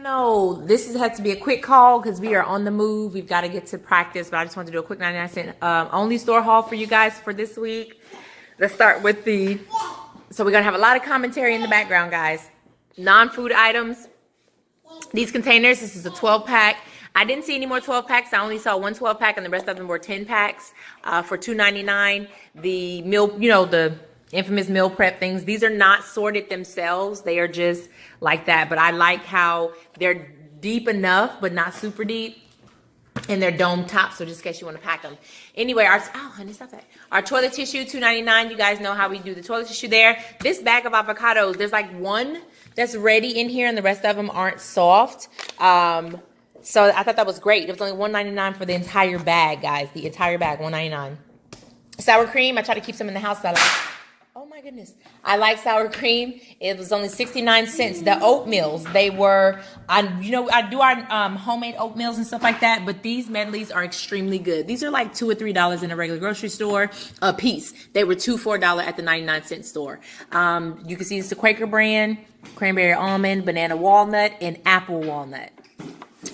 I know this has to be a quick call because we are on the move. We've got to get to practice, but I just want to do a quick 99-cent only store haul for you guys for this week. Let's start with so we're going to have a lot of commentary in the background, guys. Non-food items. These containers, this is a 12-pack. I didn't see any more 12 packs. I only saw one 12 pack and the rest of them were 10 packs for $2.99. The meal, the infamous meal prep things. These are not sorted themselves. They are just like that. But I like how they're deep enough, but not super deep. And they're dome top, so just in case you want to pack them. Anyway, honey, stop that. Our toilet tissue, $2.99. You guys know how we do the toilet tissue there. This bag of avocados, there's like one that's ready in here and the rest of them aren't soft. So I thought that was great. It was only $1.99 for the entire bag, guys. The entire bag, $1.99. Sour cream, I try to keep some in the house. Oh my goodness. I like sour cream. It was only 69 cents. The oatmeals, they were, I do our homemade oatmeals and stuff like that, but these medleys are extremely good. These are like $2 or $3 in a regular grocery store a piece. They were $2 for $4 at the 99-cent store. You can see it's the Quaker brand, cranberry almond, banana walnut, and apple walnut.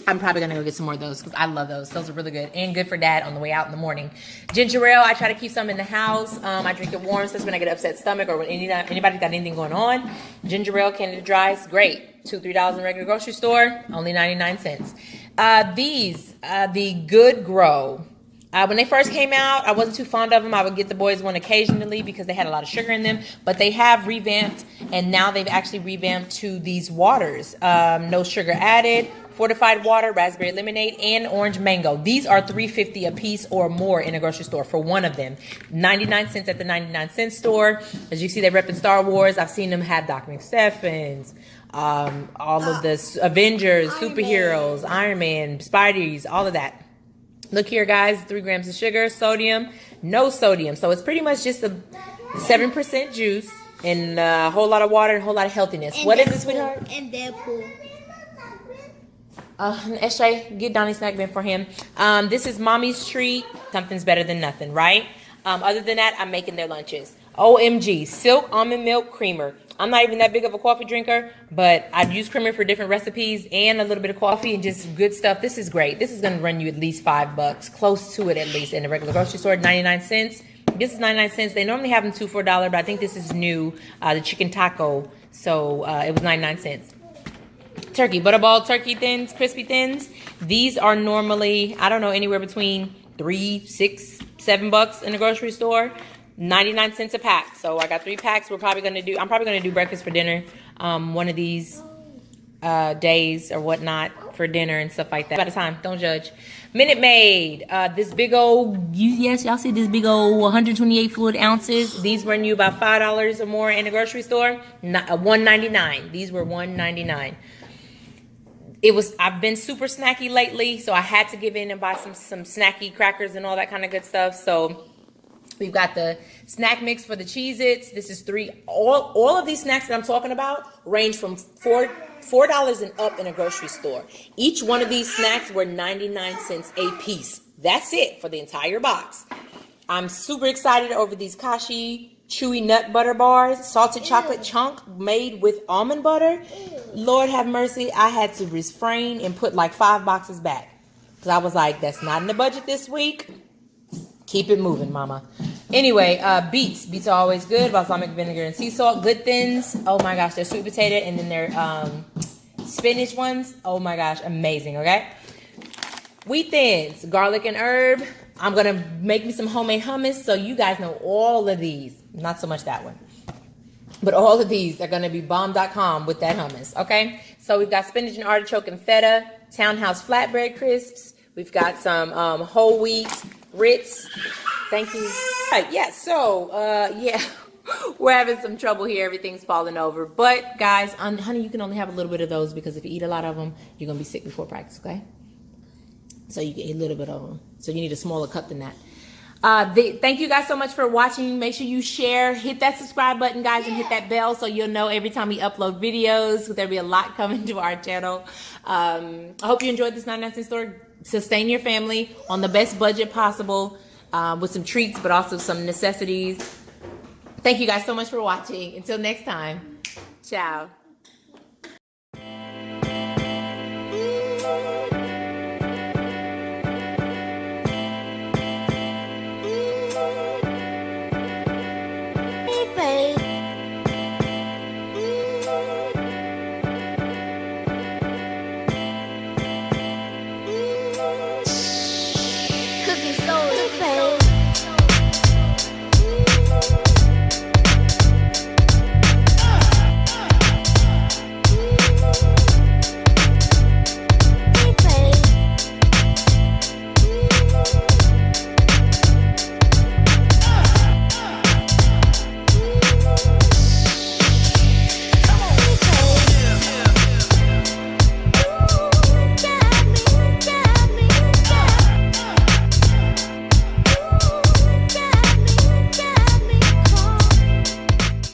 I'm probably going to go get some more of those because I love those. Those are really good and good for dad on the way out in the morning. Ginger ale, I try to keep some in the house. I drink it warm, so when I get an upset stomach or when anybody's got anything going on. Ginger ale, Canada Dry is great. $2, $3 in the regular grocery store, only 99 cents. These, the Good Grow. When they first came out, I wasn't too fond of them. I would get the boys one occasionally because they had a lot of sugar in them. But they have revamped, and now they've actually revamped to these waters. No sugar added, fortified water, raspberry lemonade, and orange mango. These are $3.50 a piece or more in a grocery store for one of them. 99 cents at the 99-cent store. As you see, they're repping Star Wars. I've seen them have Doc McStuffins, all of the Avengers, superheroes, Iron Man, Spideys, all of that. Look here, guys, 3 grams of sugar, sodium, no sodium. So it's pretty much just a 7% juice and a whole lot of water and a whole lot of healthiness. And what is this, sweetheart? And Deadpool. SJ, get Donnie snack bin for him. This is Mommy's Treat. Something's better than nothing, right? Other than that, I'm making their lunches. OMG, Silk Almond Milk Creamer. I'm not even that big of a coffee drinker, but I've used creamer for different recipes and a little bit of coffee and just good stuff. This is great. This is going to run you at least $5, close to it at least, in the regular grocery store, 99 cents. This is 99 cents. They normally have them $2 for $1, but I think this is new, the chicken taco. So it was 99 cents. Turkey, Butterball turkey thins, crispy thins. These are normally, I don't know, anywhere between $3, $6, $7 in the grocery store. 99 cents a pack. So I got 3 packs. I'm probably going to do breakfast for dinner one of these days or whatnot for dinner and stuff like that. By the time, don't judge. Minute Maid, this big old, yes, y'all see this big old 128 fluid ounces. These run you about $5 or more in the grocery store. $1.99. These were $1.99. I've been super snacky lately, so I had to give in and buy some snacky crackers and all that kind of good stuff. So we've got the snack mix for the Cheez-Its. This is all of these snacks that I'm talking about range from $4 and up in a grocery store. Each one of these snacks were 99 cents a piece. That's it for the entire box. I'm super excited over these Kashi chewy nut butter bars, salted chocolate chunk made with almond butter. Lord have mercy, I had to refrain and put like 5 boxes back because I was like, that's not in the budget this week. Keep it moving, mama. Anyway, beets are always good. Balsamic vinegar and sea salt. Good thins. Oh my gosh, they're sweet potato, and then they're spinach ones. Oh my gosh, amazing. Okay. Wheat thins, garlic and herb. I'm gonna make me some homemade hummus, so you guys know all of these. Not so much that one, but all of these are gonna be bomb.com with that hummus. Okay. So we've got spinach and artichoke and feta, Townhouse flatbread crisps. We've got some whole wheat Ritz. Thank you. Right, yeah, so yeah, we're having some trouble here. Everything's falling over. But guys, honey, you can only have a little bit of those because if you eat a lot of them, you're gonna be sick before practice, okay? So you get a little bit of them. So you need a smaller cup than that. Thank you guys so much for watching. Make sure you share, hit that subscribe button, guys, and hit that bell so you'll know every time we upload videos. There'll be a lot coming to our channel. I hope you enjoyed this 99-cent store. Sustain your family on the best budget possible with some treats, but also some necessities. Thank you guys so much for watching. Until next time, ciao.